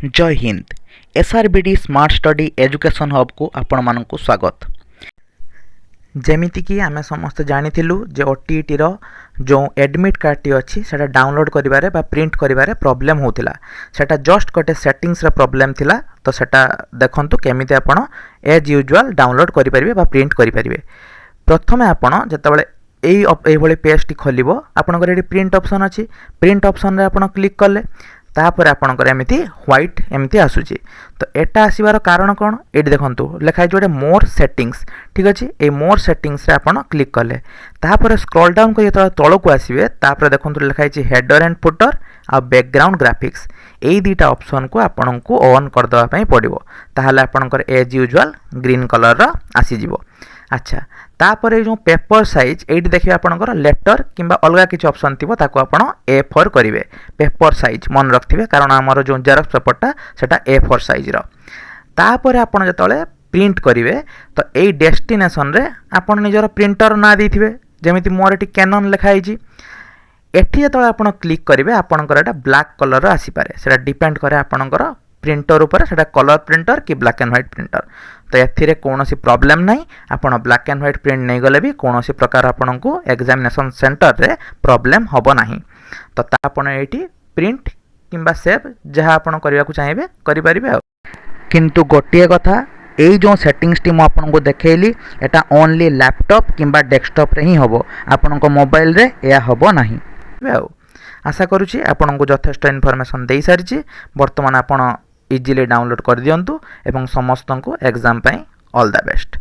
जय हिंद। SRBD smart study education hub को आपण मानक स्वागत। जेमिति आमे समस्त जानिथिलु जे ओटीईटी रो जो एडमिट कार्ड टी अछि सेटा डाउनलोड करिवारे बा प्रिंट करिवारे प्रॉब्लम होतिला। सेटा जस्ट गोटे सेटिंग्स रे प्रॉब्लम थिला, तो सेटा देखंतु केमिति आपण एज यूजुअल डाउनलोड करि परिबे बा प्रिंट करि परिबे। प्रथमे आपण जेतेबेले एई भली पेज टी खोलिबो, आपनकर एटी प्रिंट ऑप्शन अछि। प्रिंट ऑप्शन रे आपण क्लिक करले तापर आपणकर एमती व्हाइट एमती आसुची। तो एटा आसीबार कारण कौन, ये देखंतु लिखाई जोड़े मोर सेटिंग्स। ठीक अच्छे, ये मोर सेटिंग्स रे आपण क्लिक कले तापर स्क्रॉल डाउन कर जो तल को आसबे तापर देखंतु लिखाई हेडर एंड फुटर आ बैकग्राउंड ग्राफिक्स। यही दुईटा ऑप्शन को आपण को ऑन कर दवा पई पड़िबो, ताहले आपणकर एज यूजुअल ग्रीन कलर रा आसी जिवो। अच्छा, तापर जो पेपर साइज ये देखिए आपंकर लेटर किंबा अलग किसी ऑप्शन थी ताको आपण A4 करेंगे। पेपर साइज मन रखिए कारण आमर जो जेरक्स पेपरटा सेटा A4 साइज रो। तापर आपण जतले प्रिंट करेंगे तो यही डेस्टिनेशन रे आपण निजर प्रिंटर ना देथिबे, जेमिति मोर एटी कैनन लिखाई छी। एठी जतले आपण क्लिक करेंगे आपणकर एटा ब्लैक कलर आसी पारे, सेटा डिपेंड करे आपणकर प्रिंटर ऊपर, सेटा कलर प्रिंटर कि ब्लैक एंड व्हाइट प्रिंटर। तो एथिरे कोनोसी प्रॉब्लम नहीं, आपण ब्लैक एंड व्हाइट प्रिंट नहीं गले भी कोनोसी प्रकार आपण को एग्जामिनेशन सेंटर रे प्रॉब्लम हबो नहीं। तो ता आपण एठी प्रिंट किंबा सेव जहाँ आपण करबा को चाहिए करि परिबे। किंतु गोटिए कथा, एई जो सेटिंग्स टी मो आपन को देखैली एटा ओनली लैपटॉप किंबा डेस्कटॉप रे ही हबो, आपण को मोबाइल रे या हबो नहीं। आशा करूची आपण को यथेष्ट इनफॉरमेशन देई सारिची। वर्तमान आपण इजीली डाउनलोड कर दियंतु एवं समस्त को exam pi all the best.